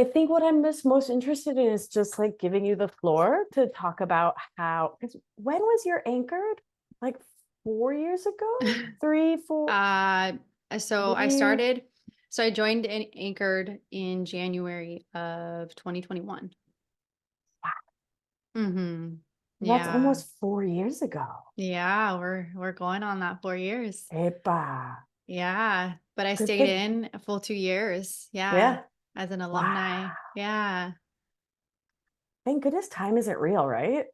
I think what I'm most interested in is just like giving you the floor to talk about how, because when was your anchored? Like 4 years ago? Three, four, Uh, so I maybe. started, so I joined and anchored in January of 2021. Mm-hmm. That's Yeah. almost 4 years ago. Yeah, we're going on that 4 years. Epa. Yeah. But I Good stayed thing. in a full 2 years. Yeah. Yeah. As an Wow. alumni. Yeah. Thank goodness time isn't real, right?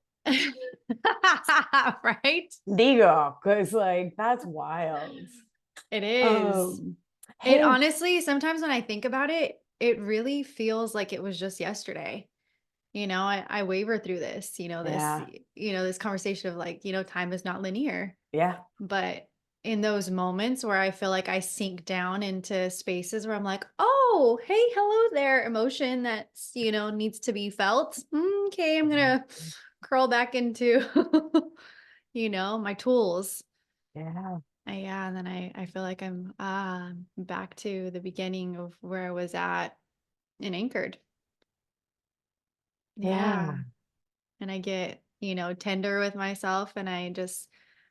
Right? Digo, because like that's wild. It is. Um, It hey, honestly, sometimes when I think about it, it really feels like it was just yesterday. I waver through this, yeah, this conversation of like, time is not linear. yeah, But in those moments where I feel like I sink down into spaces where I'm like, oh, hey, hello there, emotion that's, needs to be felt. Okay, I'm gonna curl back into, my tools. yeah, Yeah, and then I feel like I'm back to the beginning of where I was at and anchored. yeah. Yeah. And I get, tender with myself and I just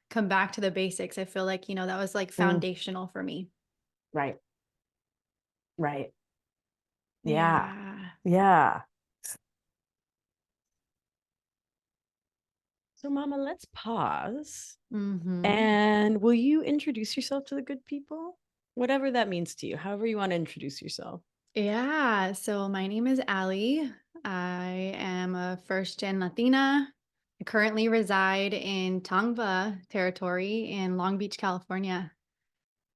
come back to the basics. I feel like, that was like Mm, foundational for me. right, right. Yeah, Yeah. yeah. So, Mama, let's pause. Mm-hmm. And will you introduce yourself to the good people? Whatever that means to you, however you want to introduce yourself. Yeah. So my name is Allie. I am a first gen Latina. I currently reside in Tongva territory in Long Beach, California.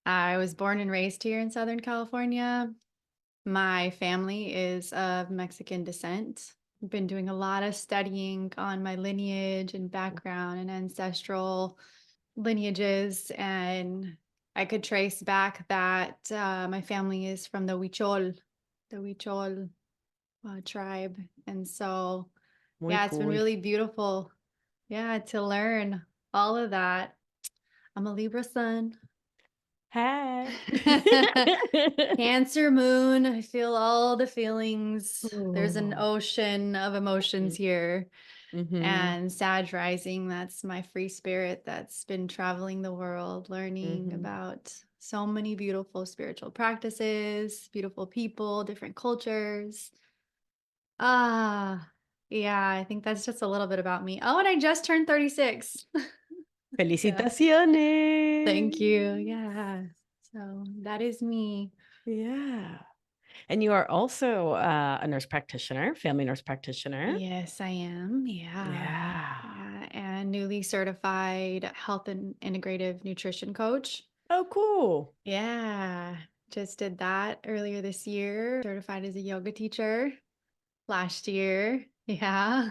I was born and raised here in Southern California. My family is of Mexican descent. I've been doing a lot of studying on my lineage and background and ancestral lineages, and I could trace back that my family is from the Huichol tribe. And so, Muy yeah, it's been cool. really beautiful, yeah, to learn all of that. I'm a Libra sun. Hey. Cancer moon, I feel all the feelings. There's an Oh. ocean of emotions here. Mm-hmm. And Sag rising, that's my free spirit that's been traveling the world, learning Mm-hmm. about so many beautiful spiritual practices, beautiful people, different cultures. Ah, yeah, I think that's just a little bit about me. Oh, and I just turned 36. Yeah. Thank Felicitaciones. you. Yeah. So that is me. Yeah. And you are also a nurse practitioner, family nurse practitioner. Yes, I am. Yeah. Yeah. Yeah. And newly certified health and integrative nutrition coach. Oh, cool. Yeah. Just did that earlier this year. Certified as a yoga teacher last year. Yeah.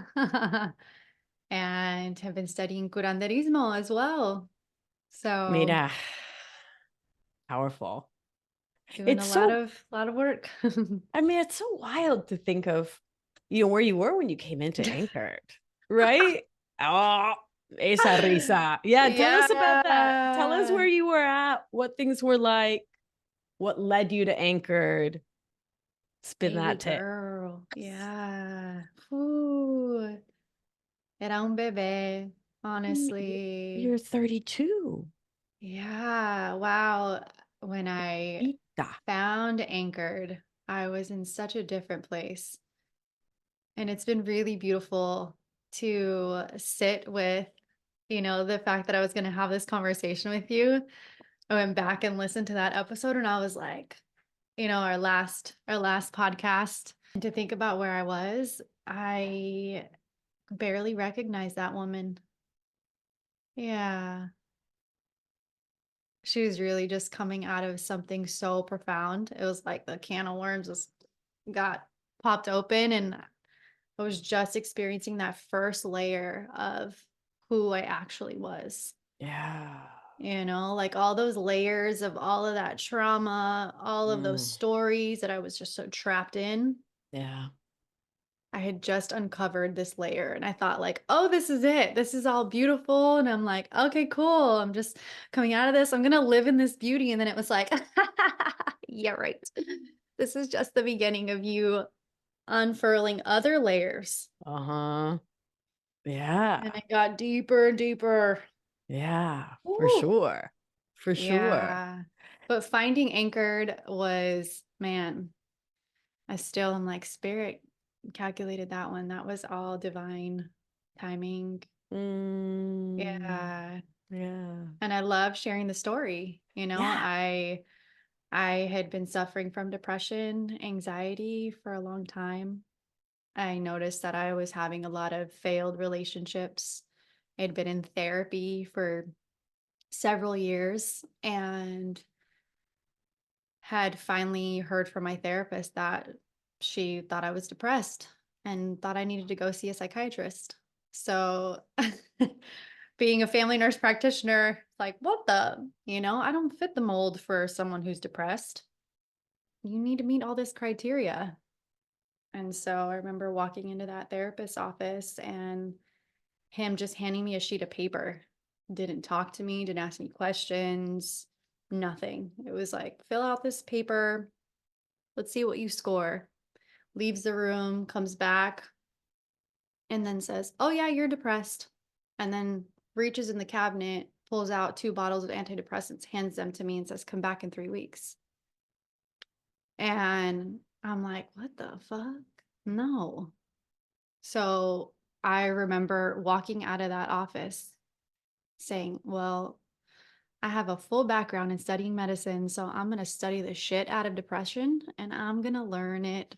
And have been studying curanderismo as well. So Mira, powerful. doing It's a so, lot of work. I mean, it's so wild to think of, where you were when you came into Anchored, right? Oh, esa risa. Yeah, tell us about that. Tell us where Yeah. you were at, what things were like, what led you to Anchored. Spin Baby that tip. girl. Yeah. Ooh. Era un bebé, honestly. You're 32. Yeah. Wow. When I Ita. found Anchored, I was in such a different place. And it's been really beautiful to sit with, the fact that I was going to have this conversation with you. I went back and listened to that episode and I was like, our last podcast, and to think about where I was, I barely recognized that woman. Yeah. She was really just coming out of something so profound. It was like the can of worms just got popped open and I was just experiencing that first layer of who I actually was. Yeah. Like all those layers of all of that trauma, all of those Mm, stories that I was just so trapped in. yeah. I had just uncovered this layer and I thought like, oh, this is it. This is all beautiful. And I'm like, okay, cool. I'm just coming out of this. I'm going to live in this beauty. And then it was like, yeah, right. This is just the beginning of you unfurling other layers. Uh-huh. And Yeah. it got deeper and deeper. Yeah, for Ooh. sure. For sure. Yeah. But finding anchored was, man, I still am like, spirit calculated that one. That was all divine timing. Mm, Yeah. yeah. And I love sharing the story. Yeah. I had been suffering from depression, anxiety for a long time. I noticed that I was having a lot of failed relationships. I'd been in therapy for several years and had finally heard from my therapist that she thought I was depressed and thought I needed to go see a psychiatrist. So, being a family nurse practitioner, like, what the, I don't fit the mold for someone who's depressed. You need to meet all this criteria. And so I remember walking into that therapist's office and him just handing me a sheet of paper. Didn't talk to me, didn't ask me questions, nothing. It was like, fill out this paper. Let's see what you score. Leaves the room, comes back, and then says, oh, yeah, you're depressed. And then reaches in the cabinet, pulls out 2 bottles of antidepressants, hands them to me, and says, come back in 3 weeks. And I'm like, what the fuck? No. So I remember walking out of that office saying, well, I have a full background in studying medicine, so I'm going to study the shit out of depression and I'm going to learn it,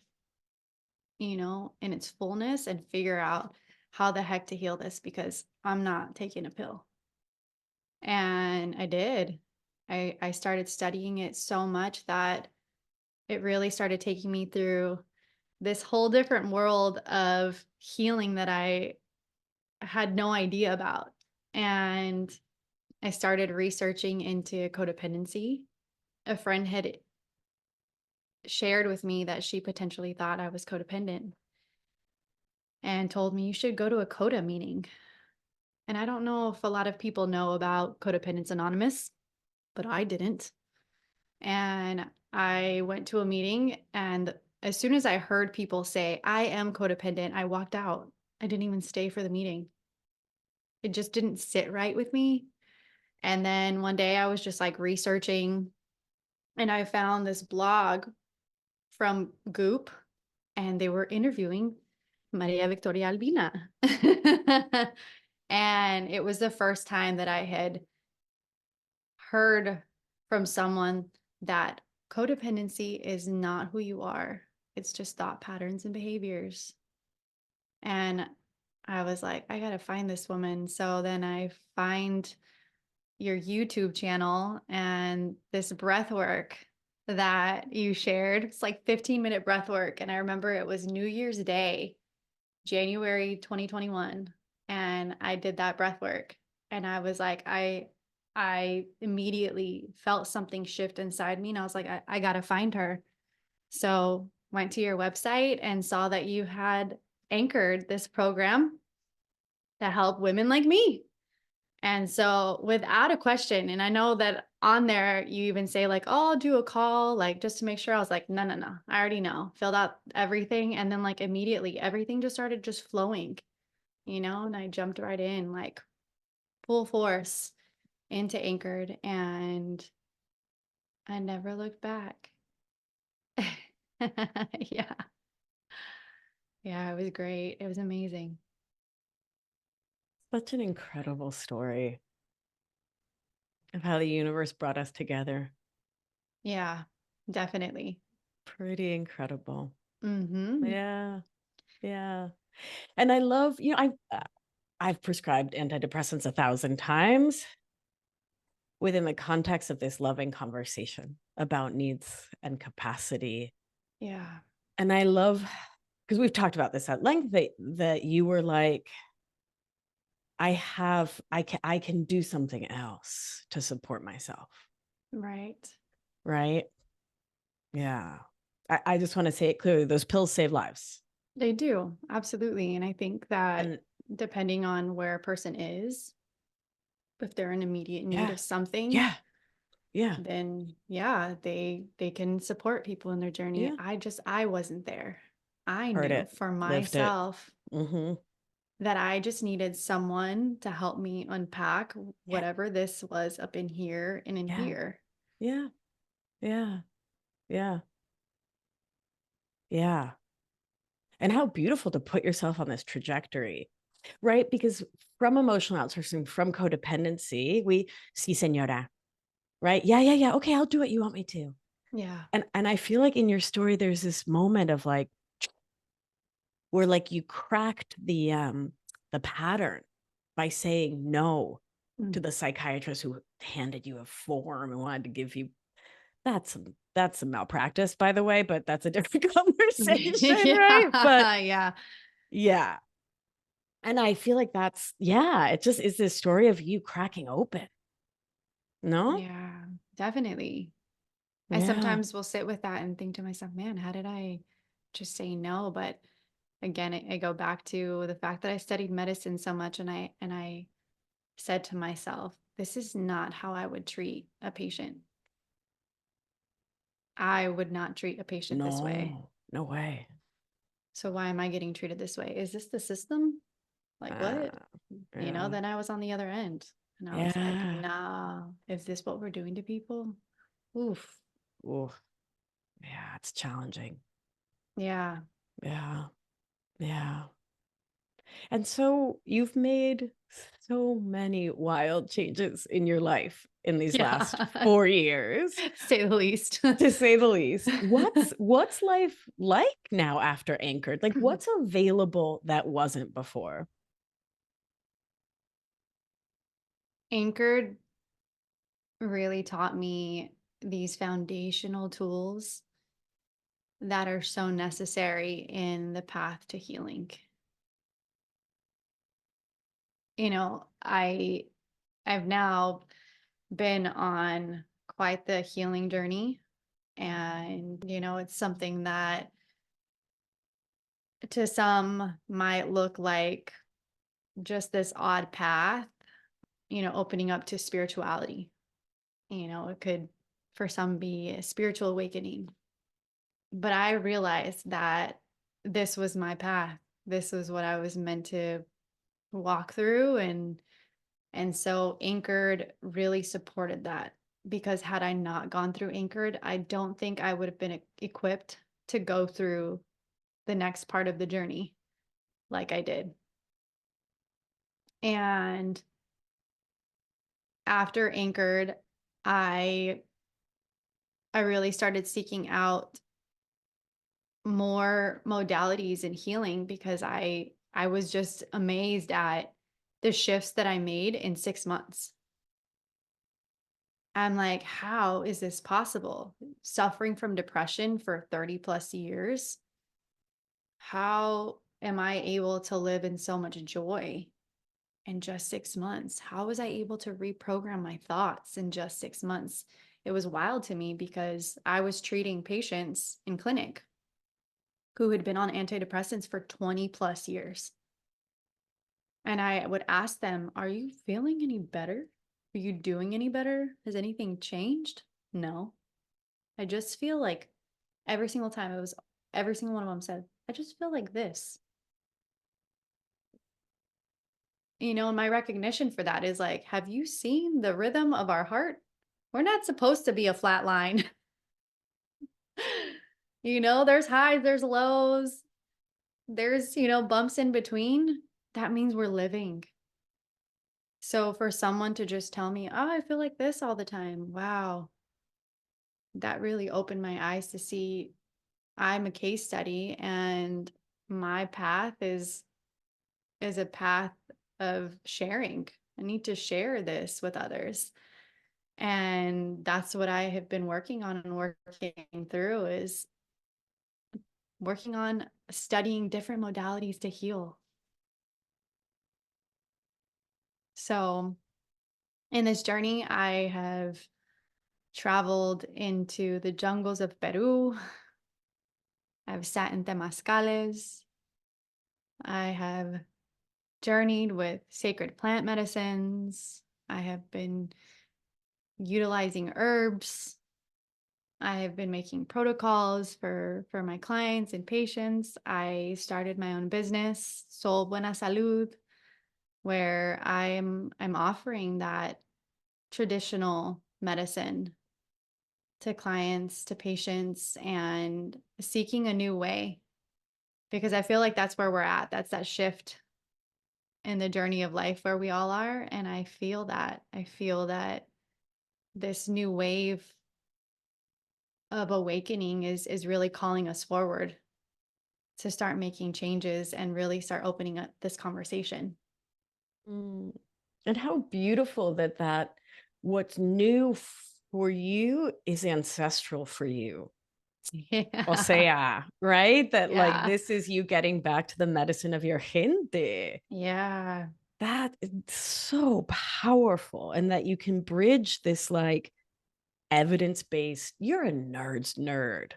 in its fullness and figure out how the heck to heal this because I'm not taking a pill. And I did. I started studying it so much that it really started taking me through this whole different world of healing that I had no idea about. And I started researching into codependency. A friend had shared with me that she potentially thought I was codependent and told me you should go to a CODA meeting. And I don't know if a lot of people know about Codependence Anonymous, but I didn't. And I went to a meeting, and as soon as I heard people say, I am codependent, I walked out. I didn't even stay for the meeting. It just didn't sit right with me. And then one day I was just like researching, and I found this blog from Goop, and they were interviewing Maria Victoria Albina. And it was the first time that I had heard from someone that codependency is not who you are. It's just thought patterns and behaviors. And I was like, I got to find this woman. So then I find your YouTube channel and this breath work that you shared. It's like 15-minute breath work. And I remember it was New Year's Day, January 2021. And I did that breath work. And I was like, I immediately felt something shift inside me. And I was like, I got to find her. So went to your website and saw that you had anchored this program to help women like me. And so without a question, and I know that on there you even say like, oh, I'll do a call, like just to make sure. I was like, no, no, no, I already know. Filled out everything. And then like immediately everything just started just flowing, and I jumped right in like full force into Anchored and I never looked back. Yeah. Yeah, it was great. It was amazing. Such an incredible story of how the universe brought us together. Yeah, definitely. Pretty incredible. Mm-hmm. Yeah. Yeah. And I love, I've prescribed antidepressants 1,000 times within the context of this loving conversation about needs and capacity. Yeah. And I love, because we've talked about this at length, that you were like, I can do something else to support myself. Right. Right. Yeah. I just want to say it clearly. Those pills save lives. They do. Absolutely. And I think that And depending on where a person is, if they're in immediate need yeah, of something, yeah, yeah, then yeah, they can support people in their journey. yeah. I wasn't there. I Heard knew it, for lived it. myself Mhm. that I just needed someone to help me unpack Yeah, whatever this was up in here and in yeah, here. yeah, yeah, yeah, yeah. And how beautiful to put yourself on this trajectory, right? Because from emotional outsourcing, from codependency, we see señora, right? Yeah, yeah, yeah. Okay, I'll do what you want me to. Yeah. And I feel like in your story, there's this moment of like where like you cracked the pattern by saying no to Mm. the psychiatrist who handed you a form and wanted to give you that's some malpractice, by the way, but that's a different conversation, right? But Yeah, yeah, yeah. And I feel like that's, yeah, it just is this story of you cracking open. No? yeah, definitely. I Yeah. sometimes will sit with that and think to myself, man, how did I just say no? But again, I go back to the fact that I studied medicine so much, and I said to myself, this is not how I would treat a patient. I would not treat a patient this way. No, no way. So why am I getting treated this way? Is this the system? Like Uh, what? yeah. Then I was on the other end and I was like, Yeah. nah, is this what we're doing to people? Oof. Ooh, yeah, it's challenging. Yeah. Yeah. Yeah. And so you've made so many wild changes in your life in these last Yeah. 4 years, Say the least. to say the least. What's life like now after Anchored? Like what's available that wasn't before? Anchored really taught me these foundational tools that are so necessary in the path to healing. I've now been on quite the healing journey, and it's something that to some might look like just this odd path, opening up to spirituality. It could for some be a spiritual awakening. But I realized that this was my path. This was what I was meant to walk through, and so Anchored really supported that, because had I not gone through Anchored, I don't think I would have been equipped to go through the next part of the journey like I did. And after Anchored, I I really started seeking out more modalities in healing, because I was just amazed at the shifts that I made in 6 months. I'm like, how is this possible? Suffering from depression for 30 plus years. How am I able to live in so much joy in just 6 months? How was I able to reprogram my thoughts in just 6 months? It was wild to me, because I was treating patients in clinic who had been on antidepressants for 20 plus years. And I would ask them, are you feeling any better? Are you doing any better? Has anything changed? No. I just feel like every single time every single one of them said, I just feel like this. And my recognition for that is like, have you seen the rhythm of our heart? We're not supposed to be a flat line. There's highs, there's lows, there's, bumps in between. That means we're living. So for someone to just tell me, oh, I feel like this all the time. Wow. That really opened my eyes to see I'm a case study, and my path is a path of sharing. I need to share this with others. And that's what I have been working on and working through, is working on studying different modalities to heal. So in this journey, I have traveled into the jungles of Peru. I've sat in temazcales. I have journeyed with sacred plant medicines. I have been utilizing herbs I have been making protocols for my clients and patients. I started my own business, Sol Buena Salud, where I'm offering that traditional medicine to clients, to patients, and seeking a new way, because I feel like that's where we're at. That's that shift in the journey of life where we all are. And I feel that. I feel that this new wave of awakening is really calling us forward to start making changes and really start opening up this conversation. Mm. And how beautiful that what's new for you is ancestral for you. O Yeah. sea, right? That like Yeah. this is you getting back to the medicine of your gente. Yeah. That is so powerful. And that you can bridge this like evidence-based, you're a nerd's nerd,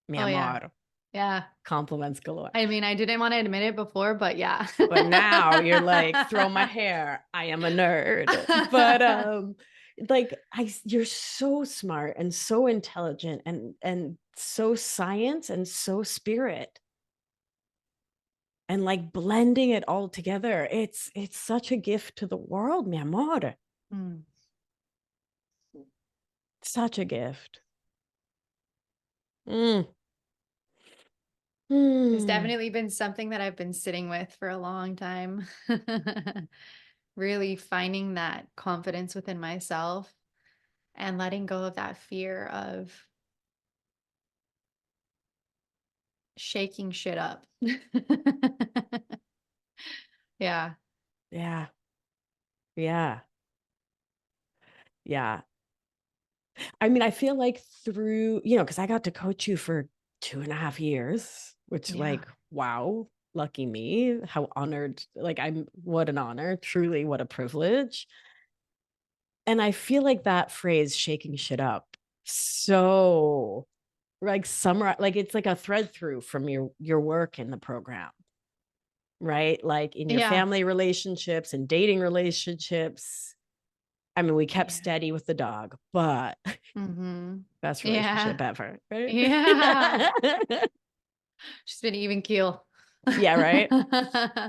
mi Oh yeah. amor. Yeah. Compliments galore. I mean, I didn't want to admit it before, but yeah. But now you're like, throw my hair. I am a nerd. But like you're so smart and so intelligent and so science and so spirit. And like blending it all together. It's such a gift to the world, mi amor. Mm. Such a gift. Mm. It's Mm. definitely been something that I've been sitting with for a long time. Really finding that confidence within myself and letting go of that fear of shaking shit up. Yeah. Yeah. Yeah. Yeah. I mean, I feel like through, because I got to coach you for 2.5 years, which Yeah. like, wow, lucky me. How honored. Like what an honor. Truly, what a privilege. And I feel like that phrase, shaking shit up, so like summarize, like it's like a thread through from your work in the program, right? Like in your Yeah. family relationships and dating relationships. I mean, we kept Yeah. steady with the dog, but Mhm. best Yeah. relationship ever, right? Yeah. She's been even keel. Yeah, right.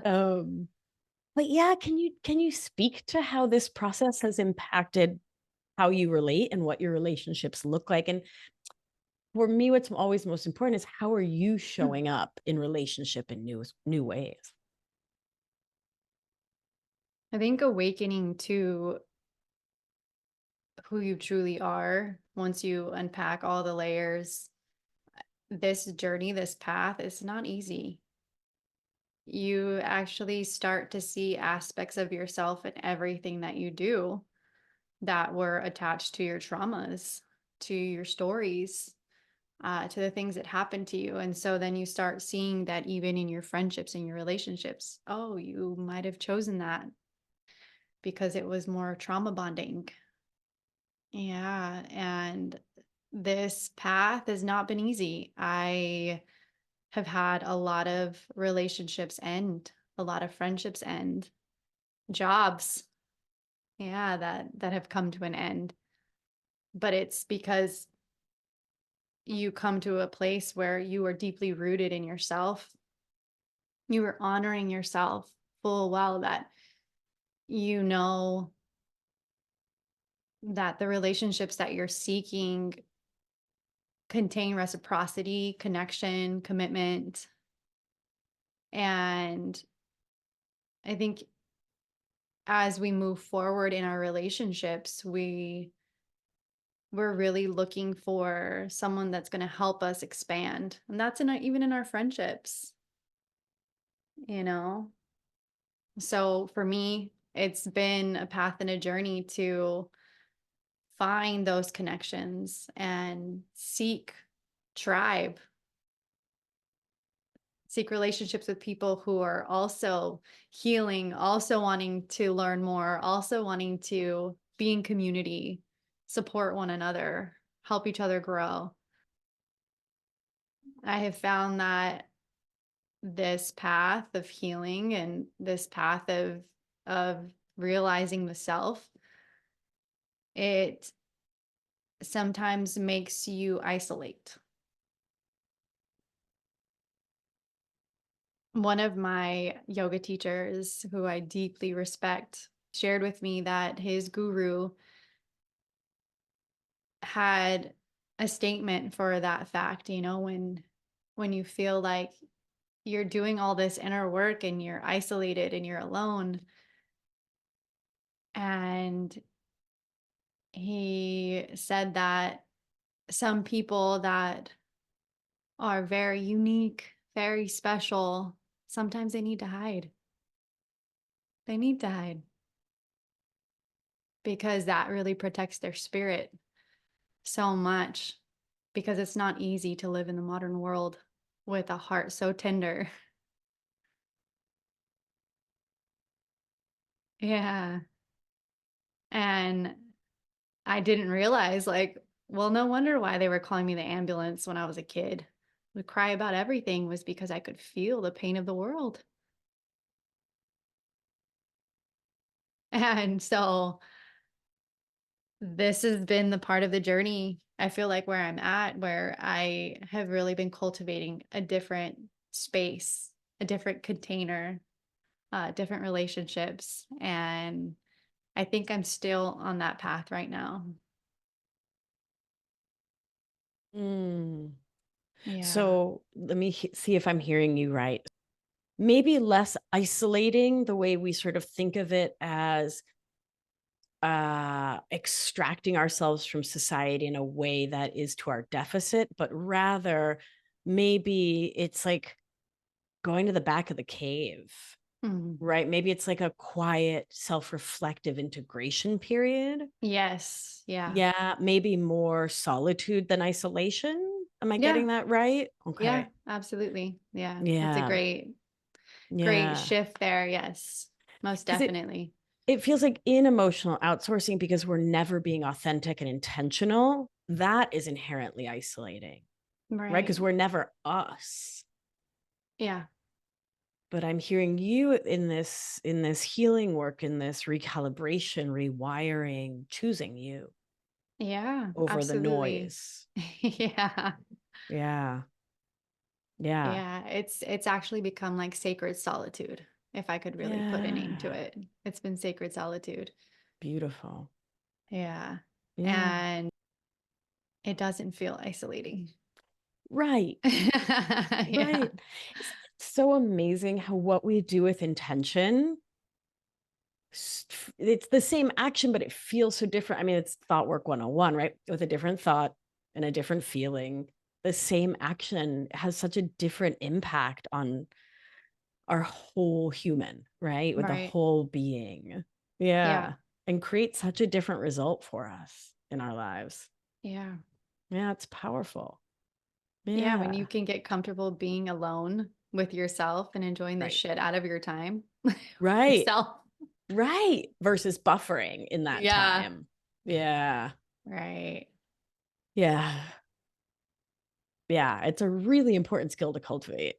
Um, but yeah, can you speak to how this process has impacted how you relate and what your relationships look like? And for me, what's always most important is how are you showing up in relationship in new ways? I think awakening to who you truly are once you unpack all the layers, this journey, this path is not easy. You actually start to see aspects of yourself in everything that you do that were attached to your traumas, to your stories, to the things that happened to you. And so then you start seeing that even in your friendships and your relationships, oh, you might have chosen that because it was more trauma bonding. Yeah. And this path has not been easy. I have had a lot of relationships end, a lot of friendships end, jobs, yeah, that have come to an end. But it's because you come to a place where you are deeply rooted in yourself. You are honoring yourself full well that you know that the relationships that you're seeking contain reciprocity, connection, commitment. And I think as we move forward in our relationships, we're really looking for someone that's going to help us expand. And that's even in our friendships, you know? So for me, it's been a path and a journey to find those connections and tribe, seek relationships with people who are also healing, also wanting to learn more, also wanting to be in community, support one another, help each other grow. I have found that this path of healing and this path of realizing the self, it sometimes makes you isolate. One of my yoga teachers, who I deeply respect, shared with me that his guru had a statement for that fact, when you feel like you're doing all this inner work and you're isolated and you're alone. And he said that some people that are very unique, very special, sometimes they need to hide. They need to hide because that really protects their spirit so much, because it's not easy to live in the modern world with a heart so tender. Yeah. And I didn't realize, like, well, no wonder why they were calling me the ambulance when I was a kid. The cry about everything was because I could feel the pain of the world. And so this has been the part of the journey, I feel like, where I'm at, where I have really been cultivating a different space, a different container, different relationships. And I think I'm still on that path right now. Mm. Yeah. So let me see if I'm hearing you right. Maybe less isolating the way we sort of think of it as extracting ourselves from society in a way that is to our deficit, but rather maybe it's like going to the back of the cave, Mhm. right? Maybe it's like a quiet, self-reflective integration period. Yes. Yeah. Yeah, maybe more solitude than isolation. Am I Yeah. getting that right? Yeah. Okay. Absolutely. Yeah. That's a Yeah. great Yeah. shift there. Yes. Most Because definitely. it feels like in emotional outsourcing, because we're never being authentic and intentional, that is inherently isolating, right? Because Right. we're never us. Yeah. But I'm hearing you in this healing work, in this recalibration, rewiring, choosing you Yeah. over the Absolutely. noise. Yeah. Yeah. Yeah. Yeah. It's actually become like sacred solitude, if I could really put a name to Yeah. it. It's been sacred solitude. Beautiful. Yeah. Yeah. And it doesn't feel isolating. Right. Yeah. Right. It's so amazing how what we do with intention, it's the same action, but it feels so different. I mean, it's thought work 101, right? With a different thought and a different feeling, the same action has such a different impact on our whole human, right? With the Right. whole being. Yeah. Yeah. And create such a different result for us in our lives. Yeah. Yeah, it's powerful. Yeah. When you Yeah. can get comfortable being alone with yourself and enjoying the Right. shit out of your time Right. yourself. Right. Versus buffering in that Yeah. time. Yeah. Right. Yeah. Yeah. It's a really important skill to cultivate.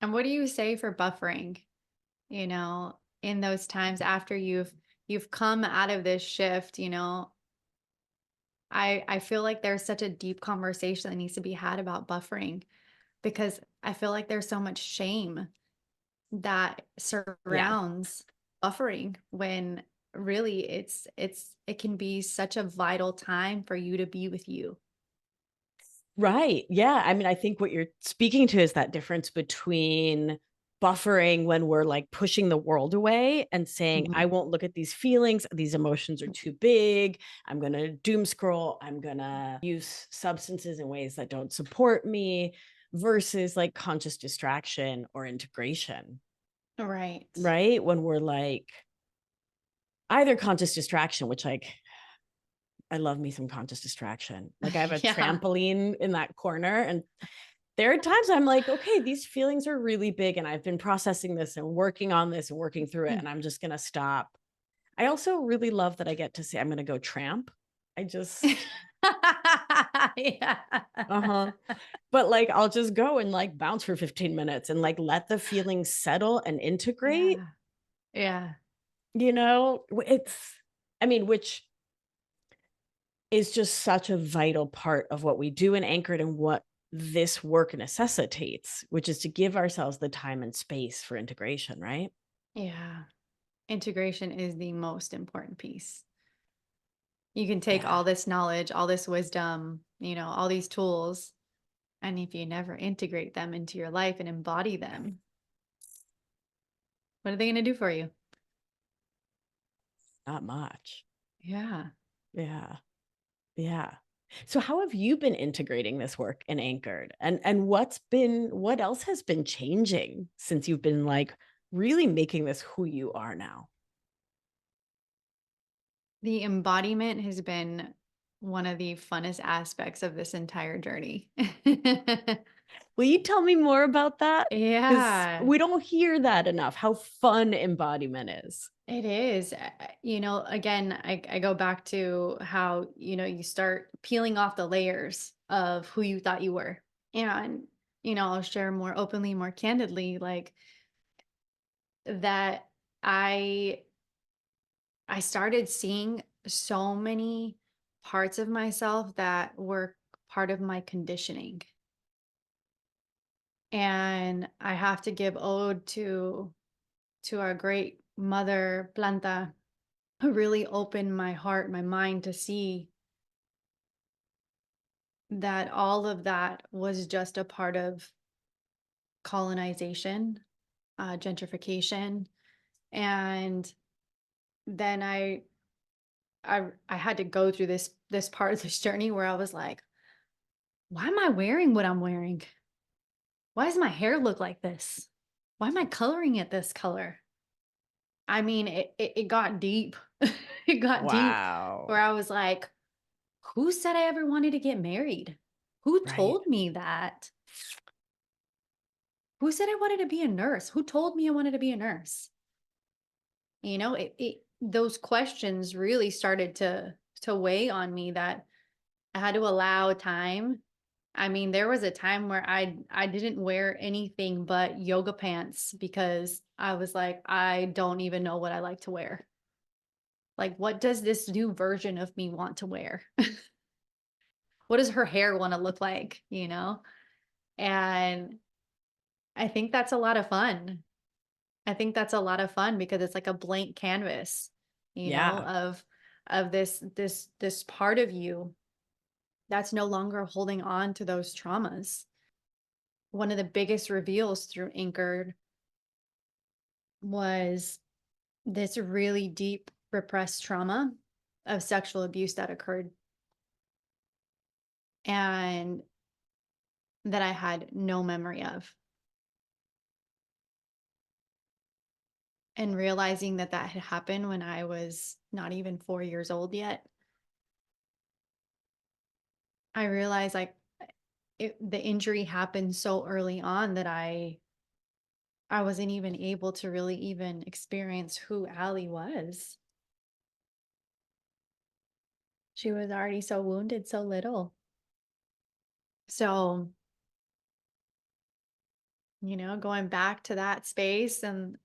And what do you say for buffering, in those times after you've come out of this shift, I feel like there's such a deep conversation that needs to be had about buffering, because I feel like there's so much shame that Yeah. surrounds buffering, when really it can be such a vital time for you to be with you. Right. Yeah. I mean, I think what you're speaking to is that difference between buffering when we're like pushing the world away and saying, I Mhm. won't look at these feelings. These emotions are too big. I'm going to doom scroll. I'm going to use substances in ways that don't support me versus like conscious distraction or integration. Right. Right. When we're like either conscious distraction, which like I love me some conscious distraction. Like I have a Yeah. trampoline in that corner and there are times I'm like, okay, these feelings are really big and I've been processing this and working on this and working through it and I'm just going to stop. I also really love that I get to say I'm going to go tramp. I just Yeah. uh-huh. But like I'll just go and like bounce for 15 minutes and like let the feelings settle and integrate, Yeah. Yeah. you know? It's I mean, which is just such a vital part of what we do in Anchored and what this work necessitates, which is to give ourselves the time and space for integration, right? Yeah. Integration is the most important piece. You can take Yeah. all this knowledge, all this wisdom, all these tools, and if you never integrate them into your life and embody Right. them, what are they going to do for you? Not much. Yeah. Yeah. Yeah. So how have you been integrating this work in Anchored? And what else has been changing since you've been like really making this who you are now? The embodiment has been one of the funnest aspects of this entire journey. Will you tell me more about that? Because Yeah, we don't hear that enough, how fun embodiment is. it is. Again, I go back to how, you start peeling off the layers of who you thought you were. And, I'll share more openly, more candidly, like that I I started seeing so many parts of myself that were part of my conditioning. And I have to give ode to our great mother Planta, who really opened my heart, my mind to see that all of that was just a part of colonization, gentrification. And then I had to go through this part of this journey where I was like, why am I wearing what I'm wearing? Why does my hair look like this? Why am I coloring it this color? I mean, it got deep. It got deep where Wow. I was like, who said I ever wanted to get married? Who Right. told me that? Who said I wanted to be a nurse? Who told me I wanted to be a nurse? Those questions really started to weigh on me that I had to allow time. I mean, there was a time where I didn't wear anything but yoga pants because I was like, I don't even know what I like to wear. Like, what does this new version of me want to wear? What does her hair want to look like, And I think that's a lot of fun. I think that's a lot of fun because it's like a blank canvas, Yeah. of this part of you that's no longer holding on to those traumas. One of the biggest reveals through Anchored was this really deep repressed trauma of sexual abuse that occurred and that I had no memory of. And realizing that that had happened when I was not even 4 years old yet, I realized like the injury happened so early on that I wasn't even able to really even experience who Allie was. She was already so wounded, so little. So, going back to that space and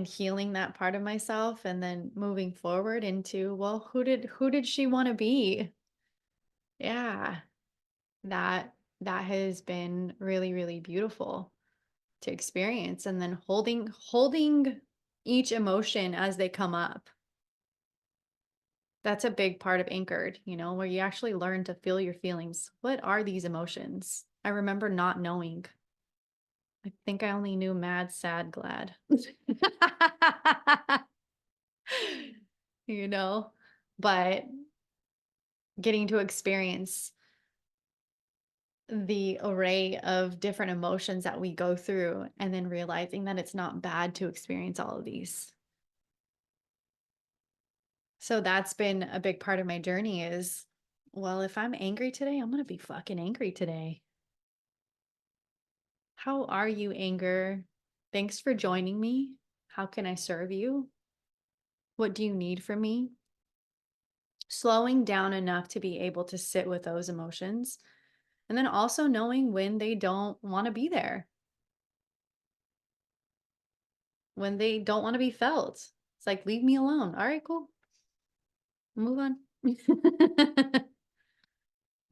healing that part of myself and then moving forward into, well, who did she want to be? Yeah. That has been really, really beautiful to experience. And then holding each emotion as they come up. That's a big part of Anchored, where you actually learn to feel your feelings. What are these emotions? I remember not knowing. I think I only knew mad, sad, glad. you know, but getting to experience the array of different emotions that we go through and then realizing that it's not bad to experience all of these. So that's been a big part of my journey is, well, if I'm angry today, I'm going to be fucking angry today. How are you, anger? Thanks for joining me. How can I serve you? What do you need from me? Slowing down enough to be able to sit with those emotions. And then also knowing when they don't want to be there, when they don't want to be felt. It's like, leave me alone. All right, cool. Move on.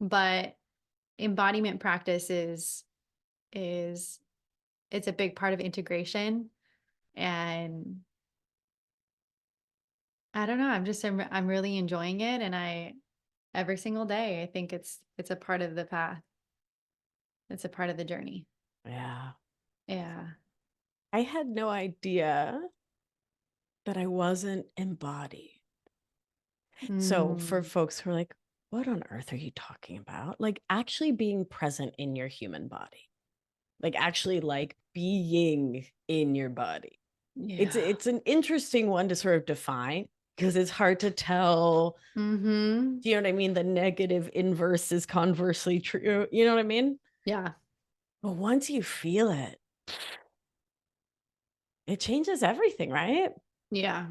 But embodiment practice is it's a big part of integration, and I don't know, I'm really enjoying it, and I every single day I think it's a part of the path. It's a part of the journey. Yeah. Yeah. I had no idea that I wasn't embodied. So for Mm, folks who are like, what on earth are you talking about? Like actually being present in your human body, like actually like being in your body. yeah. It's an interesting one to sort of define because it's hard to tell. Mhm. Do you know what I mean? The negative inverse is conversely true. You know what I mean? Yeah. But once you feel it changes everything, right? Yeah.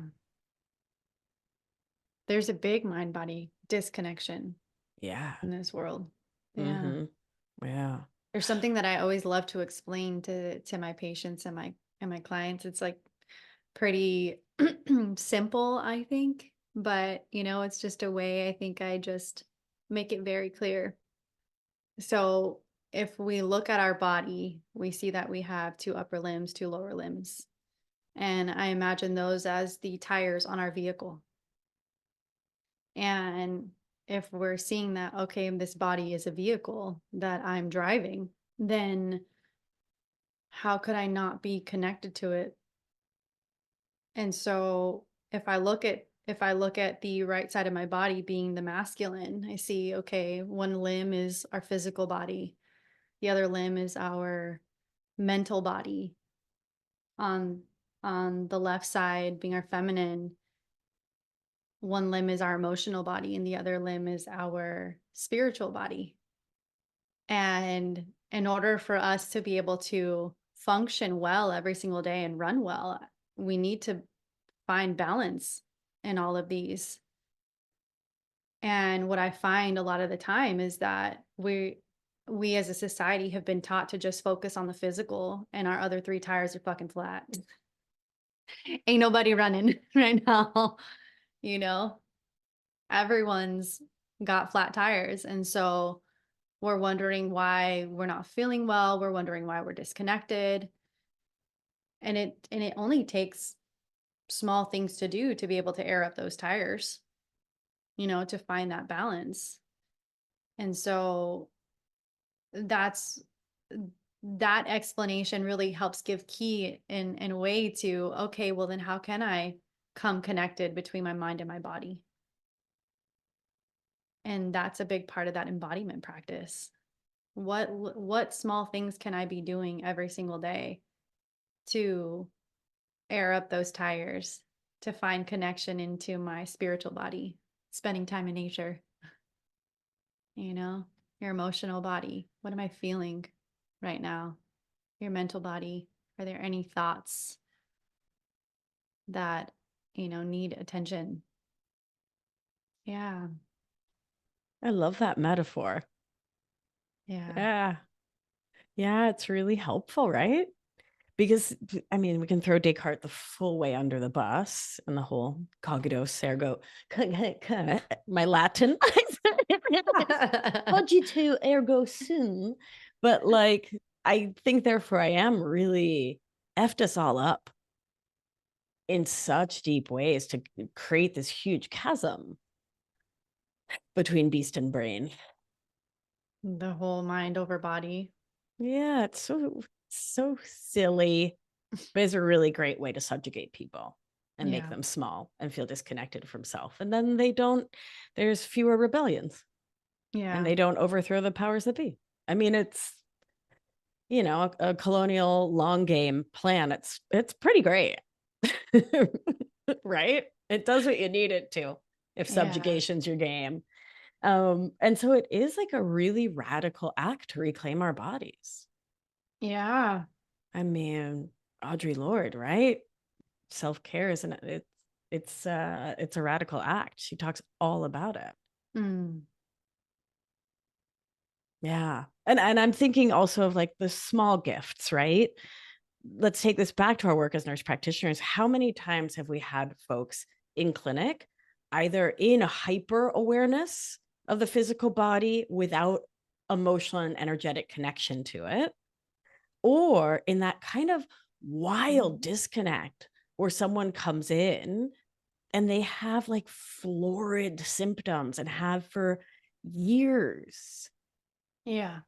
There's a big mind body disconnection Yeah. in this world. Yeah. Mm-hmm. Yeah. There's something that I always love to explain to my patients and my clients. It's like pretty simple, I think, but it's just a way I think I just make it very clear. So, if we look at our body, we see that we have two upper limbs, two lower limbs. And I imagine those as the tires on our vehicle. And if we're seeing that, okay, this body is a vehicle that I'm driving, then how could I not be connected to it? And so if I look at the right side of my body being the masculine, I see, okay, one limb is our physical body, the other limb is our mental body. On the left side being our feminine, one limb is our emotional body and the other limb is our spiritual body. And in order for us to be able to function well every single day and run well, we need to find balance in all of these. And what I find a lot of the time is that we as a society have been taught to just focus on the physical and our other three tires are fucking flat. Ain't nobody running right now, you know? Everyone's got flat tires. And so we're wondering why we're not feeling well. We're wondering why we're disconnected. And it only takes small things to do to be able to air up those tires, to find that balance. And so that's that explanation really helps give key in a way to, okay, well then how can I come connected between my mind and my body? And that's a big part of that embodiment practice. What small things can I be doing every single day to air up those tires, to find connection into my spiritual body, spending time in nature, you know, your emotional body. What am I feeling right now? Your mental body. Are there any thoughts that, need attention? Yeah. I love that metaphor. Yeah. Yeah. Yeah, it's really helpful, right? Because I mean, we can throw Descartes the full way under the bus and the whole cogito ergo, my Latin, cogito ergo sum. But like, I think therefore I am really effed us all up in such deep ways to create this huge chasm between beast and brain. The whole mind over body. Yeah, it's so silly, but it's a really great way to subjugate people and make Yeah. them small and feel disconnected from self. And then they don't, there's fewer rebellions and Yeah. they don't overthrow the powers that be. I mean, it's, a colonial long game plan. It's pretty great. Right? It does what you need it to if Yeah. subjugation's your game. And so it is like a really radical act to reclaim our bodies. Yeah. I mean, Audre Lorde, right? Self-care isn't it? It's a radical act. She talks all about it. Mm. Yeah. And I'm thinking also of like the small gifts, right? Let's take this back to our work as nurse practitioners. How many times have we had folks in clinic either in a hyper awareness of the physical body without emotional and energetic connection to it, or in that kind of wild Mhm. disconnect where someone comes in and they have like florid symptoms and have for years, Yeah.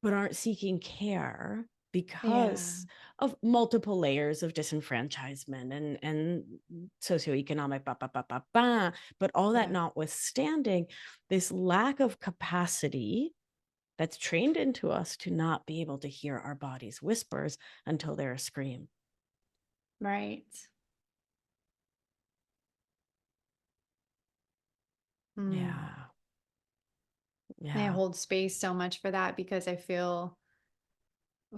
but aren't seeking care Yeah. because of multiple layers of disenfranchisement and socioeconomic but all that Yeah. notwithstanding, this lack of capacity that's trained into us to not be able to hear our body's whispers until they're a scream. Right. Mm. Yeah. I Yeah. hold space so much for that because I feel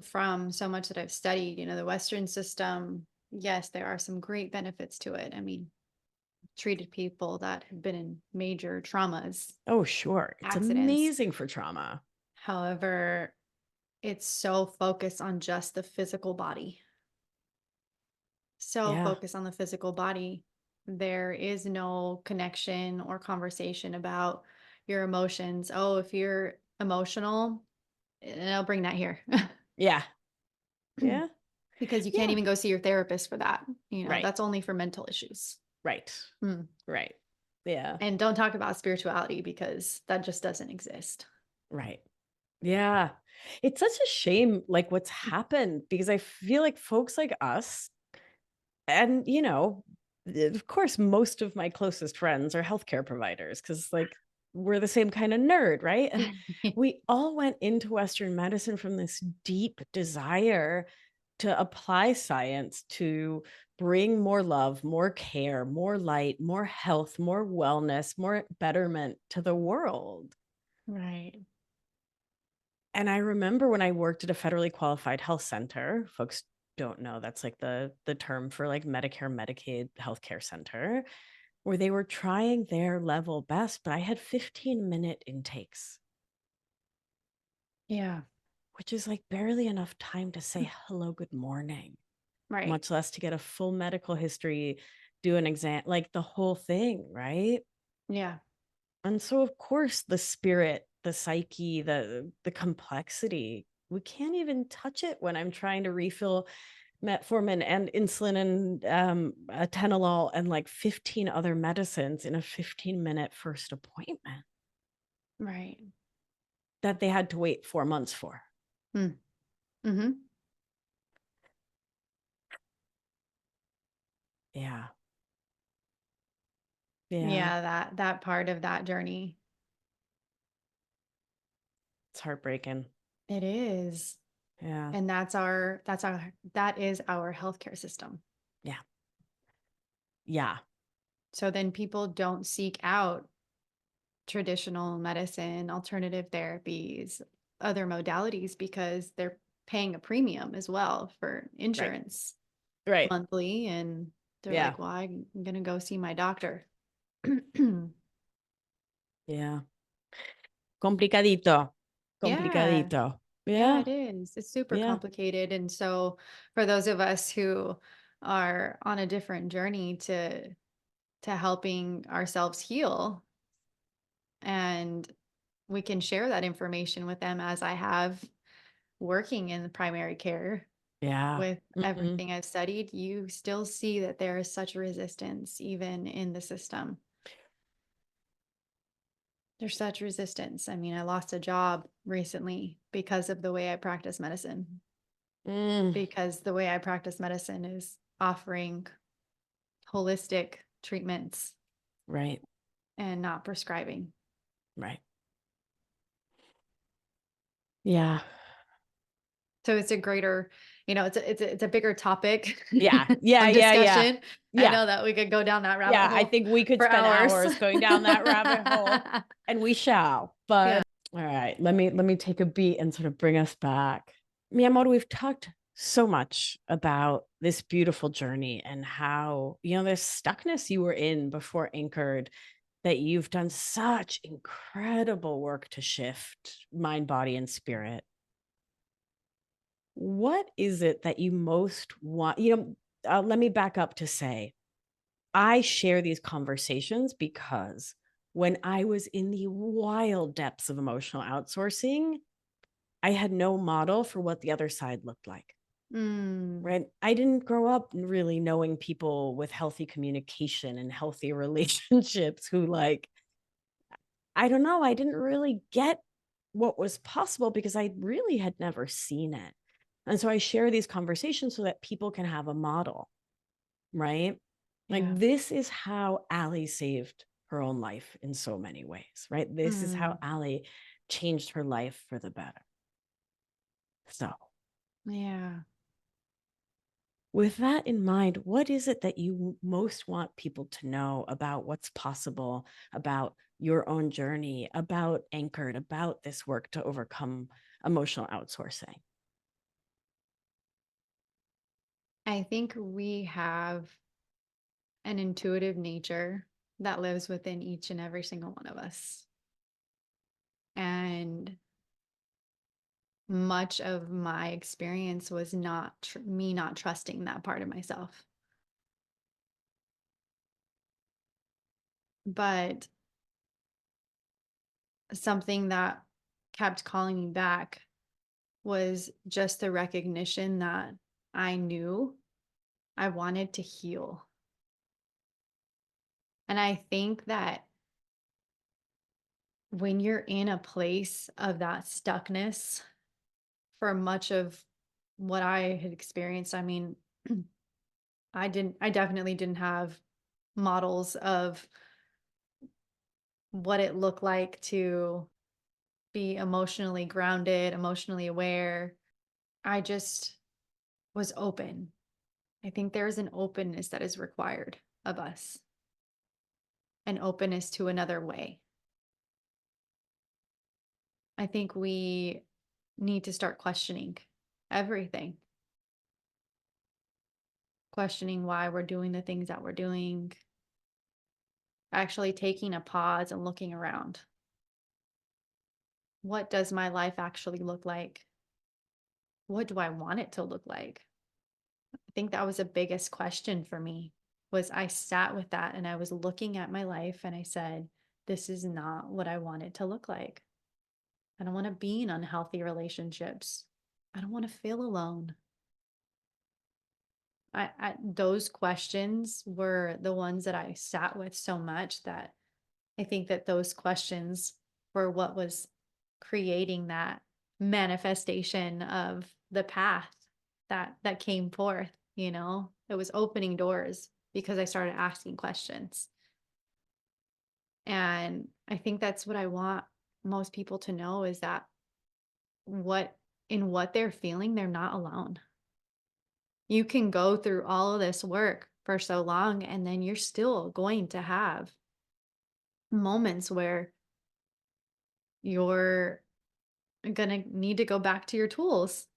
from so much that I've studied, the Western system, yes, there are some great benefits to it. I mean, treated people that have been in major traumas, Oh, sure. It's accidents. amazing for trauma. However, it's so focused on just the physical body. So Yeah. focused on the physical body. There is no connection or conversation about your emotions. Oh, if you're emotional, and I'll bring that here. Yeah. Yeah. Because you can't Yeah. even go see your therapist for that. Right. That's only for mental issues. Right. Mm. Right. Yeah. And don't talk about spirituality because that just doesn't exist. Right. Yeah. It's such a shame, like what's happened, because I feel like folks like us, and, of course, most of my closest friends are healthcare providers because, like, we're the same kind of nerd, right? And we all went into Western medicine from this deep desire to apply science to bring more love, more care, more light, more health, more wellness, more betterment to the world. Right. And I remember when I worked at a federally qualified health center, folks don't know that's like the term for like Medicare, Medicaid healthcare center, where they were trying their level best, but I had 15-minute intakes, Yeah. which is like barely enough time to say hello, good morning, Right. much less to get a full medical history, do an exam, like the whole thing, right? Yeah. And so of course the spirit, the psyche, the complexity, we can't even touch it when I'm trying to refill metformin and insulin and atenolol and like 15 other medicines in a 15-minute first appointment Right. that they had to wait 4 months for. Mm. Hmm. Yeah. Yeah. Yeah. That part of that journey. It's heartbreaking. It is. Yeah. And that is our healthcare system. Yeah. Yeah. So then people don't seek out traditional medicine, alternative therapies, other modalities because they're paying a premium as well for Right. insurance Right. monthly. And they're Yeah. like, well, I'm going to go see my doctor. Yeah. Complicadito. Yeah. Complicadito. Yeah, Yeah. it is. It's super Yeah. complicated. And so for those of us who are on a different journey to helping ourselves heal, and we can share that information with them as I have working in the primary care Yeah. with Mhm. everything I've studied, you still see that there is such resistance even in the system. There's such resistance. I mean, I lost a job recently because of the way I practice medicine, Mm. because the way I practice medicine is offering holistic treatments Right. and not prescribing. Right. Yeah. So it's a greater, it's a bigger topic Yeah. Yeah. of Yeah. Yeah. discussion. I Yeah. know that we could go down that rabbit Yeah. I hole think we could for spend hours. hours going down that rabbit hole, and we shall. Yeah. But all right, let me take a beat and sort of bring us back. Miyamoto, we've talked so much about this beautiful journey and how, there's stuckness you were in before Anchored, that you've done such incredible work to shift mind, body, and spirit. What is it that you most want? Let me back up to say, I share these conversations because when I was in the wild depths of emotional outsourcing, I had no model for what the other side looked like. Mm, Right. I didn't grow up really knowing people with healthy communication and healthy relationships who, like, I don't know, I didn't really get what was possible because I really had never seen it. And so I share these conversations so that people can have a model, right? Like, yeah. this is how Allie saved her own life in so many ways, right? This is how Mm, Allie changed her life for the better. So, yeah. with that in mind, what is it that you most want people to know about what's possible, about your own journey, about Anchored, about this work to overcome emotional outsourcing? I think we have an intuitive nature that lives within each and every single one of us. And much of my experience was not me not trusting that part of myself. But something that kept calling me back was just the recognition that I knew I wanted to heal. And I think that when you're in a place of that stuckness for much of what I had experienced, I mean, I definitely didn't have models of what it looked like to be emotionally grounded, emotionally aware. I just was open. I think there's an openness that is required of us, an openness to another way. I think we need to start questioning everything, questioning why we're doing the things that we're doing, actually taking a pause and looking around. What does my life actually look like? What do I want it to look like? I think that was the biggest question for me was I sat with that and I was looking at my life and I said, this is not what I want it to look like. I don't want to be in unhealthy relationships. I don't want to feel alone. Those questions were the ones that I sat with so much that I think that those questions were what was creating that manifestation of the path that came forth, you know? It was opening doors because I started asking questions. And I think that's what I want most people to know is that what in what they're feeling, they're not alone. You can go through all of this work for so long and then you're still going to have moments where you're gonna need to go back to your tools.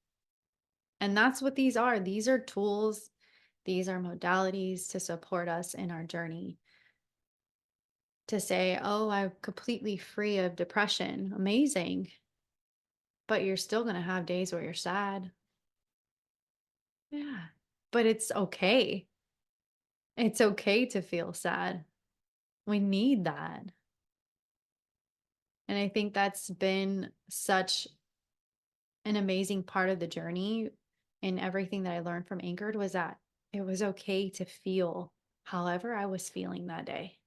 And that's what these are. These are tools, these are modalities to support us in our journey. To say, oh, I'm completely free of depression. Amazing. But you're still gonna have days where you're sad. Yeah. But it's okay. It's okay to feel sad. We need that. And I think that's been such an amazing part of the journey and everything that I learned from Anchored was that it was okay to feel however I was feeling that day.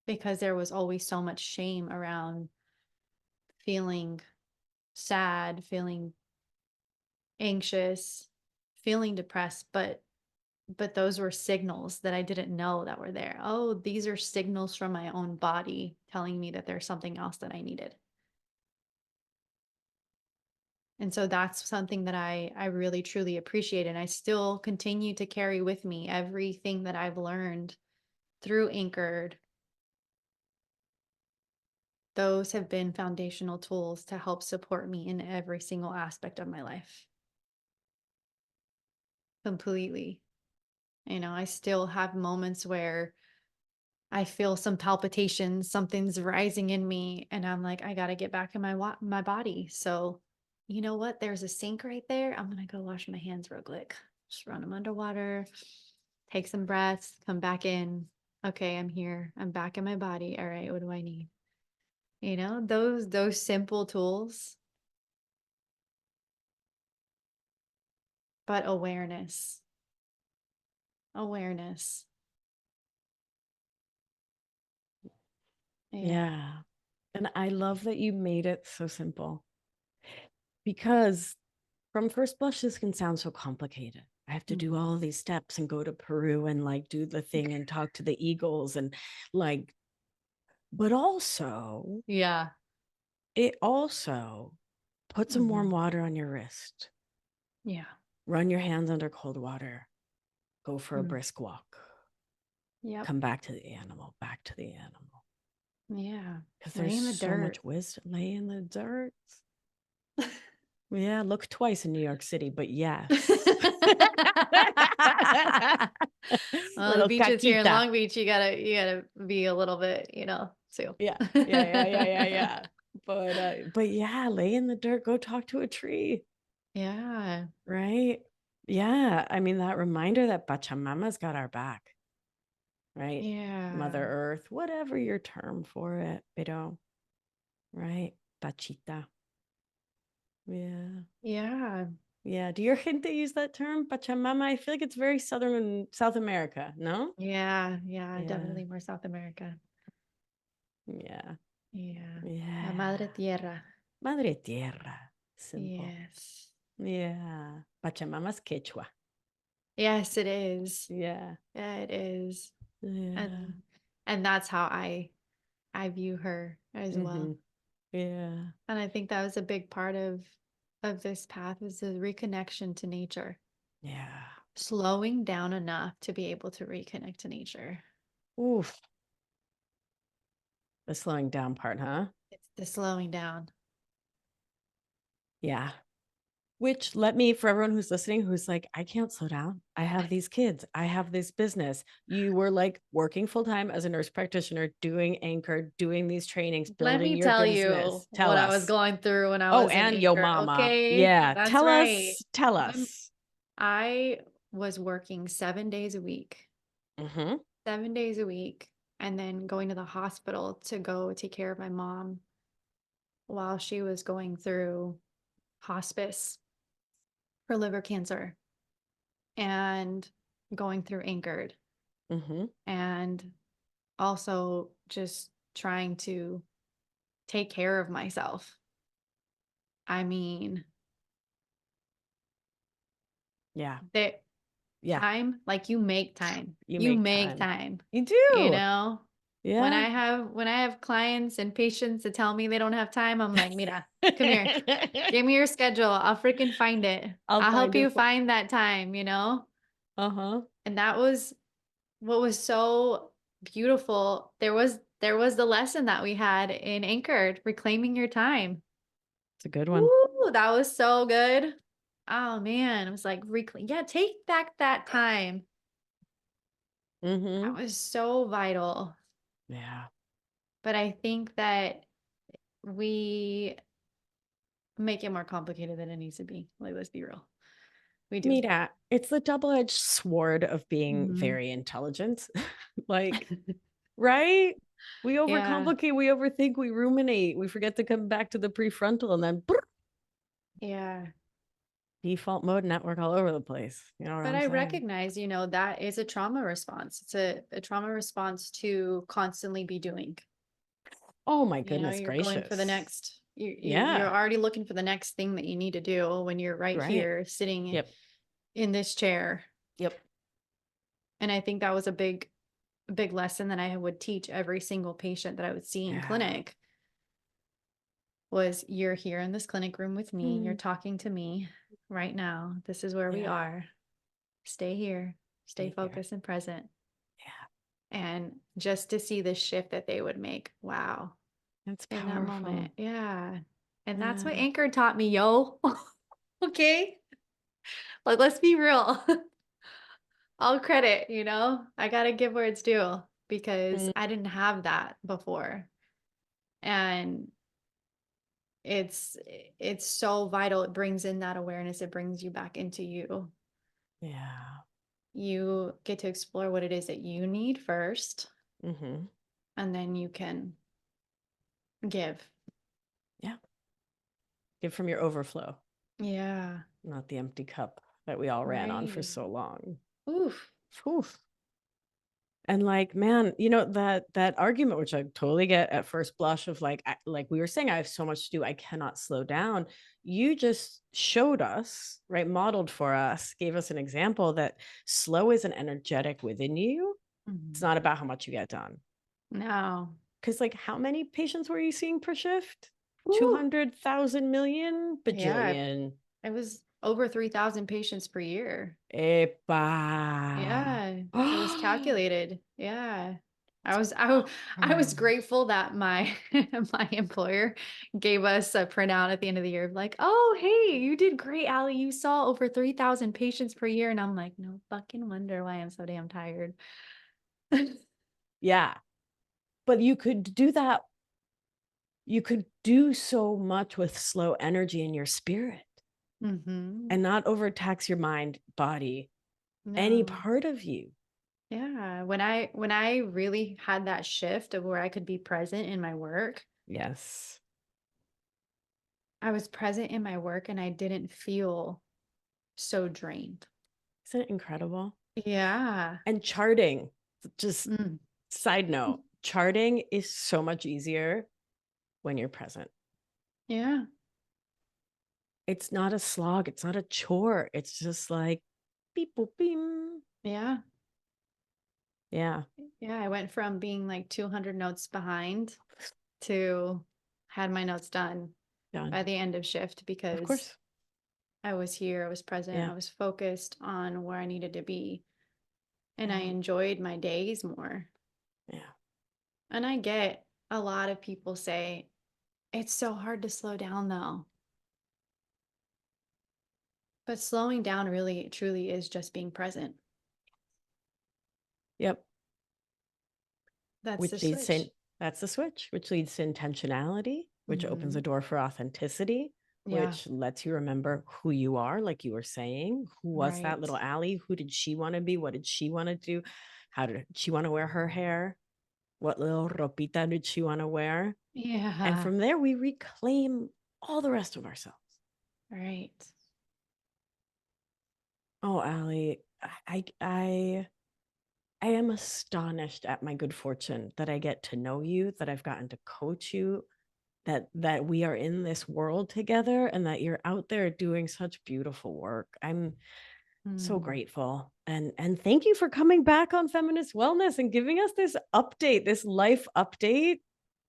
Because there was always so much shame around feeling sad, feeling anxious, feeling depressed, but those were signals that I didn't know that were there. Oh, these are signals from my own body telling me that there's something else that I needed. And so that's something that I really truly appreciate and I still continue to carry with me everything that I've learned through Anchored. Those have been foundational tools to help support me in every single aspect of my life. Completely. You know, I still have moments where I feel some palpitations, something's rising in me and I'm like I got to get back in my body. So you know what? There's a sink right there. I'm going to go wash my hands real quick. Just run them underwater, take some breaths, come back in. Okay, I'm here. I'm back in my body. All right, what do I need? You know, those simple tools, but awareness. Awareness. Yeah. Yeah. And I love that you made it so simple because from first blush, this can sound so complicated. I have to do Mhm. all these steps and go to Peru and like do the thing and talk to the eagles and like, but also, Yeah. it also put some warm Mhm. water on your wrist, Yeah. run your hands under cold water, go for a Mm. brisk walk, Yep. come back to the animal, back to the animal. Yeah. Because there's Lay in the so dirt. much wisdom. Lay in the dirt. Yeah, look twice in New York City, but yes. Well, the Little beaches here in caquita. Long Beach, you gotta be a little bit, too. Yeah, yeah. But yeah, lay in the dirt, go talk to a tree, Yeah. right? Yeah, I mean that reminder that Pachamama's got our back, right? Mother Yeah. Earth, whatever your term for it, right? Pachita. Yeah. Yeah. Yeah. Do your gente use that term, Pachamama? I feel like it's very Southern and South America, no? Yeah. Yeah. Yeah. Definitely more South America. Yeah. Yeah. La Madre Yeah. Tierra. Madre Tierra. Simple. Yes. Yeah. Pachamama's Quechua. Yes, it is. Yeah. Yeah, it is. Yeah. And that's how I view her as Mm-hmm. well. Yeah. And I think that was a big part of this path is the reconnection to nature. Yeah. Slowing down enough to be able to reconnect to nature. Oof. The slowing down part, huh? It's the slowing down. Yeah. Which let me, for everyone who's listening, who's like, I can't slow down. I have these kids. I have this business. You were like working full time as a nurse practitioner, doing anchor, doing these trainings, Let building me your tell you business. Tell what I was us. going through when I Oh, was in and yo Anchor. mama. Okay, Yeah. that's Tell right. us. Tell I'm, us. I was working 7 days a week, Mm-hmm. 7 days a week, and then going to the hospital to go take care of my mom while she was going through hospice for liver cancer and going through Anchored Mm-hmm. and also just trying to take care of myself. I mean, Yeah. that Yeah. time, like you make time. You You make make time. time. You You do. know, Yeah. when I have clients and patients that tell me they don't have time, I'm like, Mira, come here. Give me your schedule. I'll freaking find it. I'll I'll help find it you for. find that time. Uh-huh. And that was what was so beautiful. There was the lesson that we had in Anchored, reclaiming your time. It's a good one. Ooh, that was so good. Oh man, it was like reclaim. Yeah, take back that time. That Mm-hmm. was so vital. Yeah. But I think that we make it more complicated than it needs to be. Like, let's be real. We do. Mira, it's the double-edged sword of being Mhm. very intelligent. Like, right? We Yeah. overcomplicate, we overthink, we ruminate, we forget to come back to the prefrontal and then brr, Yeah. default mode network all over the place. You know what But I'm I saying? recognize, that is a trauma response. It's a trauma response to constantly be doing. Oh my goodness You're going for the gracious. next, you're Yeah. already looking for the next thing that you need to do when you're right Right. here sitting Yep. in this chair. Yep. And I think that was a big lesson that I would teach every single patient that I would see in Yeah. clinic was you're here in this clinic room with me. You're Mm. talking to me right now. This is where we Yeah. are. Stay here, stay Stay here. focused and present. Yeah. And just to see the shift that they would make. Wow. That's In that powerful. moment. Yeah. And that's what Yeah. Anchor taught me, yo. Okay. Like, let's be real. All credit, I got to give where it's due because Mm. I didn't have that before. And it's it's so vital. It brings in that awareness. It brings you back into you. Yeah. You get to explore what it is that you need first, Hmm. and then you can give. Yeah. Give from your overflow, Yeah. not the empty cup that we all ran on for Right. so long. Oof. Oof. And like, man, that argument, which I totally get at first blush of like, like we were saying, I have so much to do, I cannot slow down. You just showed us, right, modeled for us, gave us an example that slow is an energetic within you. It's Mhm. not about how much you get done. No. Because like, how many patients were you seeing per shift? Woo. 200,000 million, Yeah. bajillion. It was over 3,000 patients per year. Epa. Yeah, it was calculated. Yeah. I was grateful that my my employer gave us a printout at the end of the year of like, "Oh, hey, you did great, Allie. You saw over 3,000 patients per year." And I'm like, "No fucking wonder why I'm so damn tired." Yeah. But you could do that. You could do so much with slow energy in your spirit Mhm. and not overtax your mind, body, any No. part of you. Yeah, when I really had that shift of where I could be present in my work, Yes. I was present in my work and I didn't feel so drained. Isn't it incredible? Yeah. And charting, just Mm. side note, charting is so much easier when you're present. Yeah. It's not a slog, it's not a chore. It's just like beep boop beam. Yeah. Yeah, Yeah. I went from being like 200 notes behind to had my notes done by done. the end of shift Of because course. I was here, I was present, Yeah. I was focused on where I needed to be, and I Yeah. enjoyed my days more. Yeah. And I get a lot of people say, it's so hard to slow down though. But slowing down really, truly is just being present. Yep. That's the Which leads to, switch. that's the switch, which leads to intentionality, which opens a Hmm. door for authenticity, Yeah. which lets you remember who you are, like you were saying. Who was that Right. little Allie? Who did she want to be? What did she want to do? How did she want to wear her hair? What little ropita did she want to wear? And Yeah. from there, we reclaim all the rest of ourselves. Right. Oh, Allie, I am astonished at my good fortune that I get to know you, that I've gotten to coach you, that we are in this world together and that you're out there doing such beautiful work. I'm so Mm. grateful. And thank you for coming back on feminist wellness and giving us this update, this life update.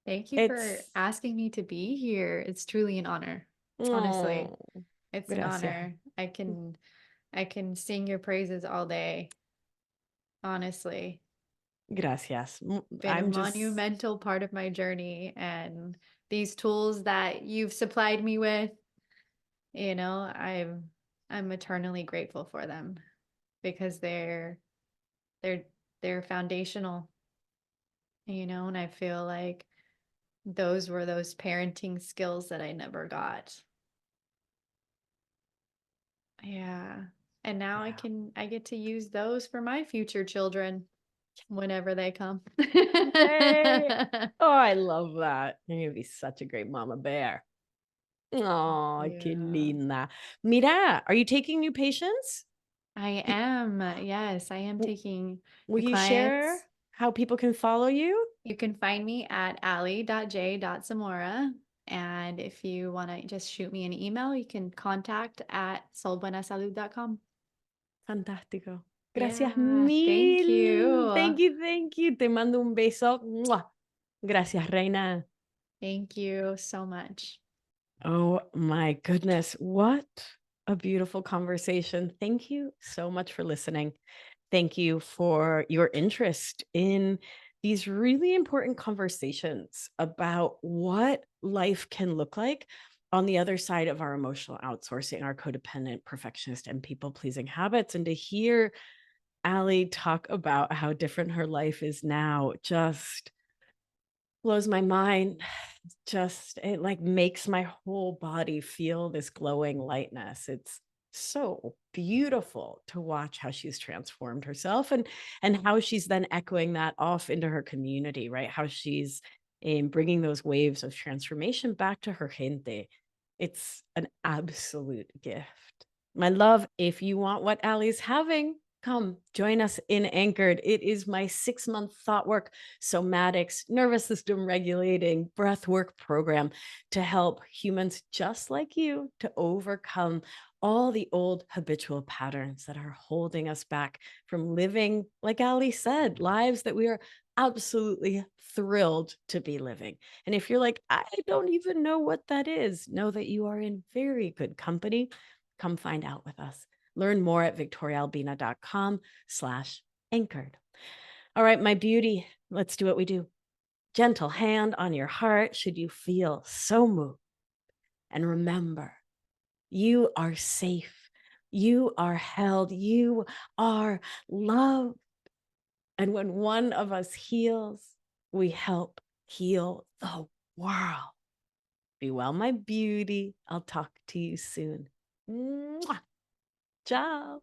Thank you for It's asking me to be here. It's truly an honor. Honestly, oh, it's an gracias. honor. I can sing your praises all day. Honestly, Gracias. been a I'm just monumental part of my journey, and these tools that you've supplied me with, you know, I'm eternally grateful for them because they're they're foundational, you know, and I feel like those were those parenting skills that I never got. Yeah. And now yeah. I get to use those for my future children whenever they come. Yay. Oh, I love that. You're gonna be such a great mama bear. Oh, qué Yeah. linda. Mira, are you taking new patients? I am. Yes, I am W- taking Will new you share clients. how people can follow you? You can find me at ali.j.zamora. And if you want to just shoot me an email, you can contact at solbuenasalud.com. Fantástico. Gracias Yeah, thank mil. you. Thank you, thank you. Te mando un beso. ¡Mua! Gracias, reina. Thank you so much. Oh my goodness. What a beautiful conversation. Thank you so much for listening. Thank you for your interest in these really important conversations about what life can look like on the other side of our emotional outsourcing, our codependent, perfectionist, and people pleasing habits. And to hear Allie talk about how different her life is now, just Blows my mind. Just it like makes my whole body feel this glowing lightness. It's so beautiful to watch how she's transformed herself and how she's then echoing that off into her community, right? How she's bringing those waves of transformation back to her gente. It's an absolute gift. My love, if you want what Allie's having, come join us in Anchored. It is my 6-month thought work, somatics, nervous system regulating, breath work program to help humans just like you to overcome all the old habitual patterns that are holding us back from living, like Ali said, lives that we are absolutely thrilled to be living. And if you're like, I don't even know what that is, know that you are in very good company. Come find out with us. Learn more at victoriaalbina.com/anchored. All right, my beauty, let's do what we do. Gentle hand on your heart should you feel so moved. And remember, you are safe. You are held. You are loved. And when one of us heals, we help heal the world. Be well, my beauty. I'll talk to you soon. Mwah. Ciao.